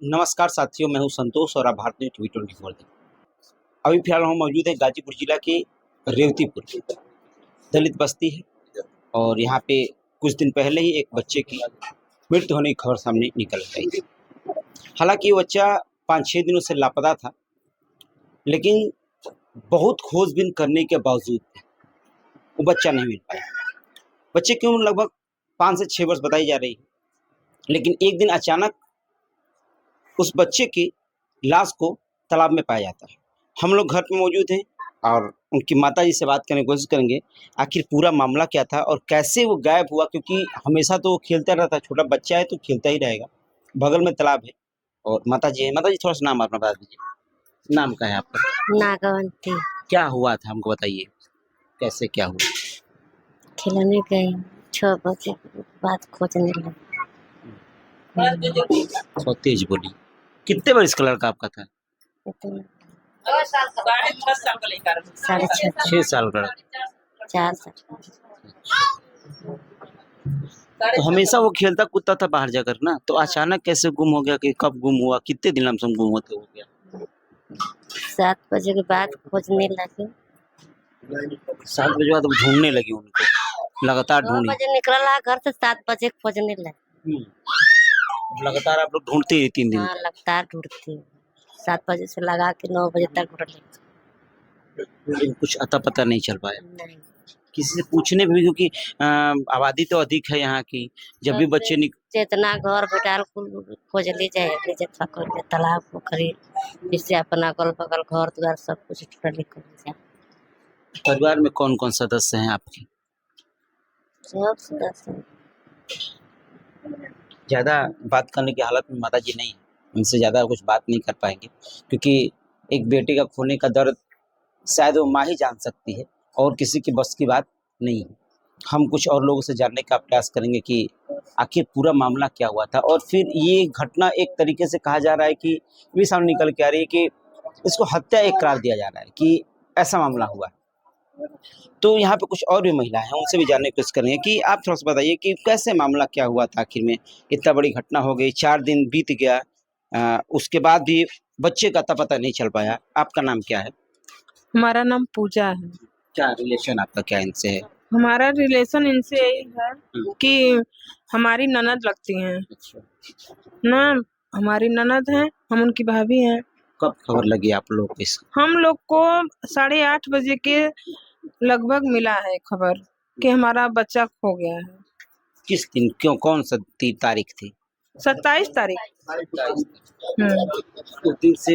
नमस्कार साथियों, मैं हूं संतोष और आप भारतीय टी24 देख। अभी फिलहाल हम मौजूद हैं गाजीपुर जिला के रेवतीपुर, दलित बस्ती है और यहाँ पे कुछ दिन पहले ही एक बच्चे की मृत्यु होने की खबर सामने निकल आई थी। हालांकि ये बच्चा 5-6 दिनों से लापता था, लेकिन बहुत खोजबीन करने के बावजूद वो बच्चा नहीं मिल पाया। बच्चे की उम्र लगभग 5 से 6 वर्ष बताई जा रही है, लेकिन एक दिन अचानक उस बच्चे की लाश को तालाब में पाया जाता है। हम लोग घर पे मौजूद हैं और उनकी माताजी से बात करने की कोशिश करेंगे, आखिर पूरा मामला क्या था और कैसे वो गायब हुआ, क्योंकि हमेशा तो वो खेलता रहता है, छोटा बच्चा है तो खेलता ही रहेगा। बगल में तालाब है और माताजी है। माताजी, थोड़ा सा नाम अपना बता दीजिए। नाम क्या है आपका? नागवंती। क्या हुआ था हमको बताइए, कैसे क्या हुआ? खिलौने गई 6 बजे बाद खोजने लगी। थोड़ा तेज बोली। कितने बरस का लड़का आपका था? इतना 6.5 6 साल का। 4 साल। तो हमेशा वो खेलता कूदता था बाहर जाकर ना, तो अचानक कैसे गुम हो गया? कि कब गुम हुआ, कितने दिन लमसम गुम होते हो गया? 7 बजे के बाद खोजने लगे। 7 बजे बाद अब ढूंढने लगी उनको, लगातार 9 ढूंढी। बजे निकल रहा घर से, 7 बजे खोजने लगे। लगातार आप लोग ढूंढते ही 3 दिन? हाँ, लगातार ढूंढती। 7 बजे से लगा के 9 बजे तक ढूंढ लेते। लेकिन कुछ अता पता नहीं चल पाया नहीं, किसी से पूछने भी, क्योंकि आबादी तो अधिक है यहाँ की। जब भी बच्चे जितना घर बेटाल खोज ली जाए, जितना कर ले तालाब पोखरी, जिससे अपना अगल बगल घर द्वार सब कुछ ढूंढ कर जाए। परिवार में कौन कौन सदस्य हैं आपके? सब सदस्य ज़्यादा बात करने की हालत में माताजी नहीं है, उनसे ज़्यादा कुछ बात नहीं कर पाएंगे, क्योंकि एक बेटे का खोने का दर्द शायद वो माँ ही जान सकती है और किसी की बस की बात नहीं है। हम कुछ और लोगों से जानने का प्रयास करेंगे कि आखिर पूरा मामला क्या हुआ था। और फिर ये घटना एक तरीके से कहा जा रहा है कि ये सामने निकल के आ रही है कि इसको हत्या एक करार दिया जा रहा है कि ऐसा मामला हुआ है। तो यहाँ पे कुछ और भी महिलाएं हैं, उनसे भी जानने की कोशिश करेंगे कि आप थोड़ा सा बताइए कि कैसे मामला क्या हुआ था आखिर में। इतना बड़ी घटना हो गई, 4 दिन बीत गया, उसके बाद भी बच्चे का अता पता नहीं चल पाया। आपका नाम क्या है? हमारा नाम पूजा है। क्या रिलेशन आपका क्या इनसे है? हमारा रिलेशन इनसे यही है कि हमारी ननद लगती हैं ना, हमारी ननद हैं, हम उनकी भाभी हैं। कब खबर लगी आप लोग को इस? हम लोग को 8:30 बजे के लगभग मिला है खबर कि हमारा बच्चा खो गया है। किस दिन, क्यों, कौन सा तारीख थी? 27 तारीख।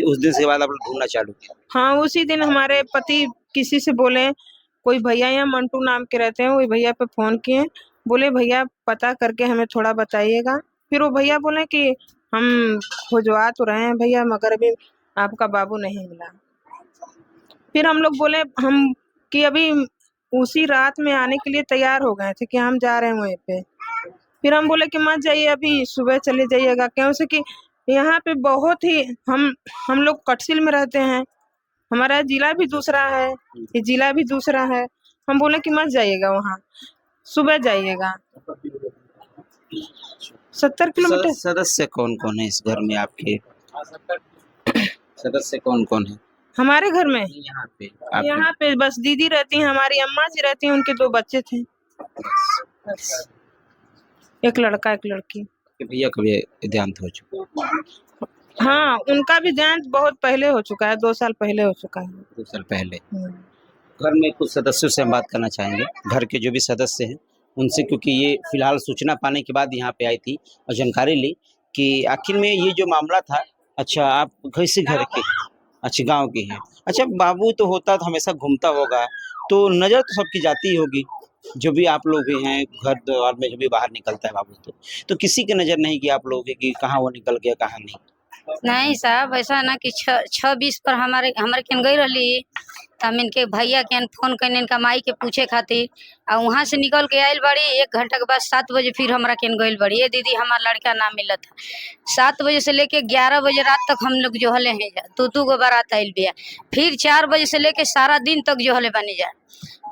उस दिन से बाद आप लोग ढूंढना चालू किया? हाँ, उसी दिन हमारे पति किसी से बोले, कोई भैया यहाँ मंटू नाम के रहते हैं, वही भैया पे फोन किए, बोले भैया पता करके हमें थोड़ा बताइएगा। फिर वो भैया बोले कि हम खोजवा तो रहे हैं भैया, मगर अभी आपका बाबू नहीं मिला। फिर हम लोग बोले हम कि अभी उसी रात में आने के लिए तैयार हो गए थे कि हम जा रहे हैं वहीं पे। फिर हम बोले कि मत जाइए, अभी सुबह चले जाइएगा, क्यों से कि यहाँ पे बहुत ही हम लोग कटसिल में रहते हैं, हमारा जिला भी दूसरा है, ये जिला भी दूसरा है। हम बोले कि मत जाइएगा, वहाँ सुबह जाइएगा। 70 किलोमीटर। सदस्य कौन कौन है इस घर में आपके? सदस्य कौन कौन है हमारे घर में? यहाँ पे बस दीदी रहती हैं, हमारी अम्मा जी रहती हैं, उनके 2 बच्चे थे, एक लड़का एक लड़की। भैया कभी देहांत हो चुका? हाँ, उनका भी देहांत बहुत पहले हो चुका है, 2 साल पहले हो चुका है। 2 साल पहले। घर में कुछ सदस्यों से हम बात करना चाहेंगे, घर के जो भी सदस्य हैं उनसे, क्योंकि ये फिलहाल सूचना पाने के बाद यहाँ पे आई थी और जानकारी ली कि आखिर में ये जो मामला था। अच्छा, आप कैसे घर के? अच्छा, गांव के हैं। अच्छा, बाबू तो होता तो हमेशा घूमता होगा, तो नज़र तो सबकी जाती ही होगी, जो भी आप लोग भी हैं घर द्वार में, जो भी बाहर निकलता है बाबू, तो किसी की नज़र नहीं कि आप लोगों की कि कहाँ वो निकल गया कहाँ नहीं? नहीं साहब, ऐसा ना कि 6:20 पर हमारे केन गई रही, हम इनके भैया के फोन कर इनका माई के पूछे खातिर, और वहाँ से निकल के आयल बड़ी। 1 घंटा के बाद 7 बजे फिर हमारा केन गई बड़ी, ये दीदी हमारा लड़का ना मिला था। 7 बजे से लेके 11 बजे रात तक हम लोग जो हले हैं जा, 2 गो बारात आयल बिया। फिर 4 बजे से लेके सारा दिन तक जो हले बने जाए।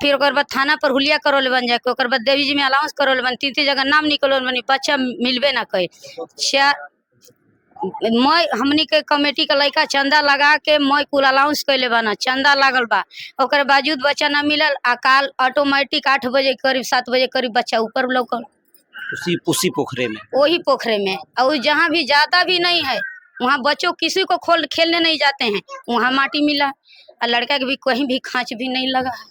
फिर ओकर बाद थाना पर हुलिया करोल बन जाए, ओकर बाद देवी जी में अलाउंस करोल बन, 3 जगह नाम निकलोल बनी, बच्चा मिलबे ना कहे। मैं हमनी के कमेटी के लड़का चंदा लगा के मैं कुल अलाउंस कैले बना, चंदा लागल बा, ओकर बावजूद बच्चा ना मिलल। अकाल ऑटोमेटिक 8 बजे करीब 7 बजे करीब बच्चा ऊपर लौकल उसी पोखरे में। वही पोखरे में। और जहाँ भी जाता भी नहीं है वहाँ बच्चों किसी को खेलने नहीं जाते हैं, वहाँ माटी मिला और लड़का के भी कहीं भी खांच भी नहीं लगा है,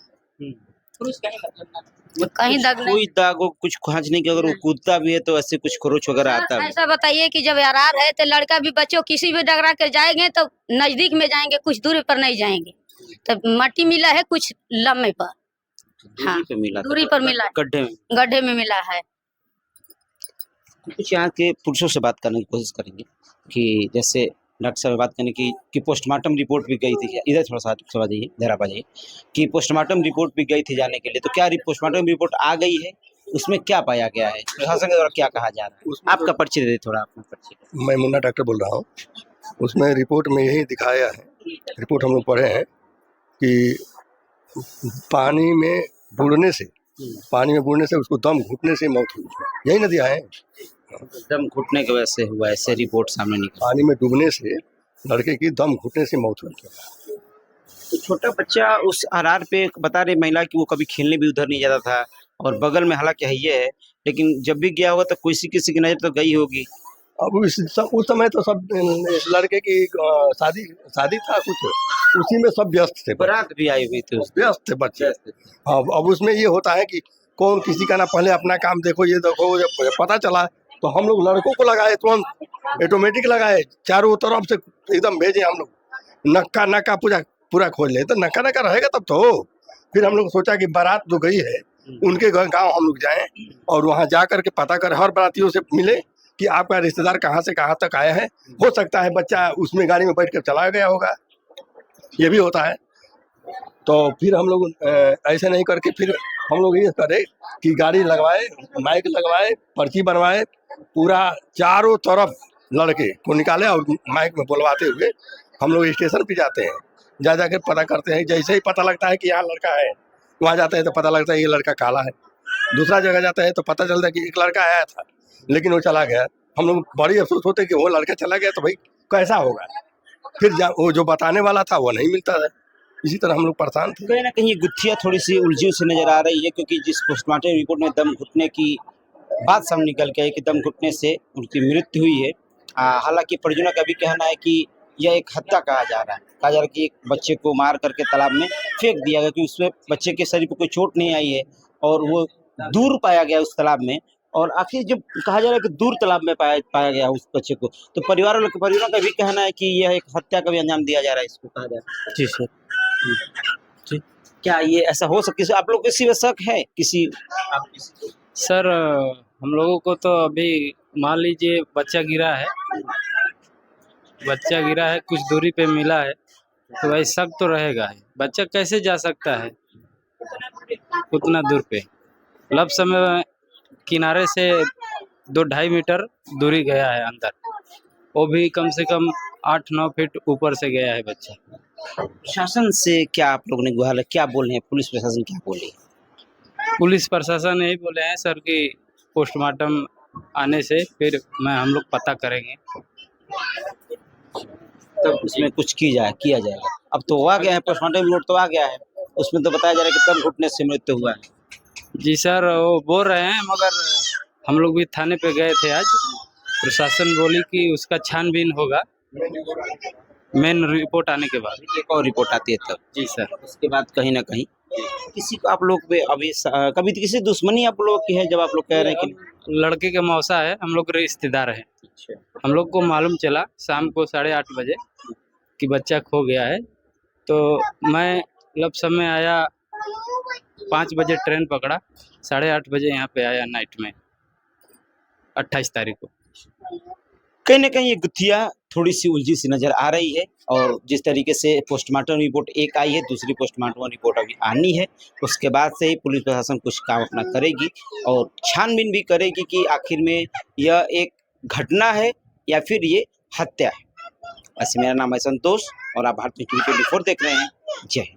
कहीं दाग नहीं। कोई दाग कुछ खांच नहीं कि अगर वो कूदता भी है तो ऐसे कुछ खरोच वगैरह आता है? ऐसा बताइए कि जब यार है तो लड़का भी बच्चों किसी भी डगरा कर जाएंगे तो नजदीक में जाएंगे, कुछ दूरी पर नहीं जाएंगे। तो मट्टी मिला है कुछ लम्बे पर, दूरी पे मिला, दूरी पर मिला है, गड्ढे में मिला है। कुछ यहाँ के पुरुषों से बात करने की कोशिश करेंगे कि जैसे डॉक्टर साहब बात करने की पोस्टमार्टम रिपोर्ट भी गई थी, इधर थोड़ा सा सभा जाइए, देरा जाइए, कि पोस्टमार्टम रिपोर्ट भी गई थी जाने के लिए, तो क्या पोस्टमार्टम रिपोर्ट आ गई है? उसमें क्या पाया गया है? प्रशासन के द्वारा क्या कहा जा रहा है? आपका परिचय दे थोड़ा, अपना परिचय। मैं मुन्ना डॉक्टर बोल रहा हूँ। उसमें रिपोर्ट में यही दिखाया है, रिपोर्ट हम लोग पढ़े हैं कि पानी में बुड़ने से उसको दम घुटने से मौत हुई, यही ना दिया है। दम घुटने की वजह से हुआ, ऐसे रिपोर्ट सामने निकला। पानी में डूबने से लड़के की दम घुटने से मौत हुई। तो छोटा बच्चा उस आर पे बता रहे महिला कि वो कभी खेलने भी उधर नहीं जाता था, और बगल में हालांकि है, लेकिन जब भी गया होगा तो किसी की नजर तो गई होगी। अब उस समय तो सब लड़के की शादी था कुछ, उसी में सब व्यस्त थे, बारात भी आई हुई थी, व्यस्त थे बच्चे। अब उसमें ये होता है कि कौन किसी का ना, पहले अपना काम देखो, ये देखो। जब पता चला तो हम लोग लड़कों को लगाए, तुरंत ऑटोमेटिक लगाए, चारों तरफ से एकदम भेजे हम लोग, नक्का पूरा खोज ले। तो नक्का रहेगा तब तो। फिर हम लोग सोचा कि बारात जो गई है उनके गांव हम लोग जाएं और वहां जा करके पता करें, हर बारातियों से मिले कि आपका रिश्तेदार कहाँ से कहाँ तक आया है। हो सकता है बच्चा उसमें गाड़ी में बैठ कर चला गया होगा, ये भी होता है। तो फिर हम लोग ऐसे नहीं करके फिर हम लोग ये करे कि गाड़ी लगवाए, माइक लगवाए, पर्ची बनवाए, पूरा चारों तरफ लड़के को निकाले और माइक में बुलवाते हुए हम लोग स्टेशन पे जाते हैं, जा कर पता करते हैं। जैसे ही पता लगता है कि यहाँ लड़का है, वहाँ जाते हैं तो पता लगता है ये लड़का काला है। दूसरा जगह जाता है तो पता चलता है कि एक लड़का आया था लेकिन वो चला गया। हम लोग बड़ी अफसोस होते कि वो लड़का चला गया तो भाई कैसा होगा। फिर वो जो बताने वाला था वो नहीं मिलता है, इसी तरह हम लोग परेशान थे। कहीं ना कहीं गुत्थियाँ थोड़ी सी उलझी से नजर आ रही है, क्योंकि जिस पोस्टमार्टम रिपोर्ट में दम घुटने की बात सामने निकल के आई कि दम घुटने से उनकी मृत्यु हुई है। हालांकि परिजनों का भी कहना है कि यह एक हत्या कहा जा रहा है कि एक बच्चे को मार करके तालाब में फेंक दिया गया, कि उसमें बच्चे के शरीर पर कोई चोट नहीं आई है और वो दूर पाया गया उस तालाब में। और आखिर जब कहा जा रहा है कि दूर तालाब में पाया गया उस बच्चे को, तो परिवारों का भी कहना है कि यह एक हत्या का भी अंजाम दिया जा रहा है, इसको कहा जा रहा है। जी सर। ठीक, क्या ये ऐसा हो सकता है? आप लोग किसी में शक है किसी? सर हम लोगों को तो अभी मान लीजिए बच्चा गिरा है, कुछ दूरी पे मिला है, तो भाई शक तो रहेगा है। बच्चा कैसे जा सकता है उतना दूर पे? लब समय किनारे से 2-2.5 मीटर दूरी गया है अंदर, वो भी कम से कम 8-9 फीट ऊपर से गया है बच्चा। प्रशासन से क्या आप लोगों ने गुहार, क्या बोल रहे हैं? पुलिस प्रशासन क्या बोले? पुलिस प्रशासन यही बोले हैं सर कि पोस्टमार्टम आने से फिर हम लोग पता करेंगे, तब उसमें कुछ किया जाएगा। अब तो आ गया है, पोस्टमार्टम रिपोर्ट तो आ गया है, उसमें तो बताया जा रहा है कि दम घुटने से मृत्यु हुआ है। जी सर, वो बोल रहे हैं, मगर हम लोग भी थाने पे गए थे आज। प्रशासन बोली कि उसका छानबीन होगा मेन रिपोर्ट आने के बाद। एक और रिपोर्ट आती है तब? जी सर। उसके बाद कहीं ना कहीं किसी को आप लोग पे अभी कभी किसी दुश्मनी आप लोग की है, जब आप लोग कह रहे हैं कि लड़के का मौसा है, हम लोग रिश्तेदार हैं। हम लोग को मालूम चला शाम को 8:30 बजे कि बच्चा खो गया है, तो मैं लब समय आया, 5 बजे ट्रेन पकड़ा, 8:30 बजे यहाँ पे आया नाइट में 28 तारीख को। कहीं ना कहीं ये गुत्थियाँ थोड़ी सी उलझी सी नजर आ रही है, और जिस तरीके से पोस्टमार्टम रिपोर्ट एक आई है, दूसरी पोस्टमार्टम रिपोर्ट अभी आनी है, उसके बाद से ही पुलिस प्रशासन कुछ काम अपना करेगी और छानबीन भी करेगी कि आखिर में यह एक घटना है या फिर ये हत्या है। वैसे मेरा नाम है संतोष और आप भारत न्यूज़ 24 देख रहे हैं। जय हिंद।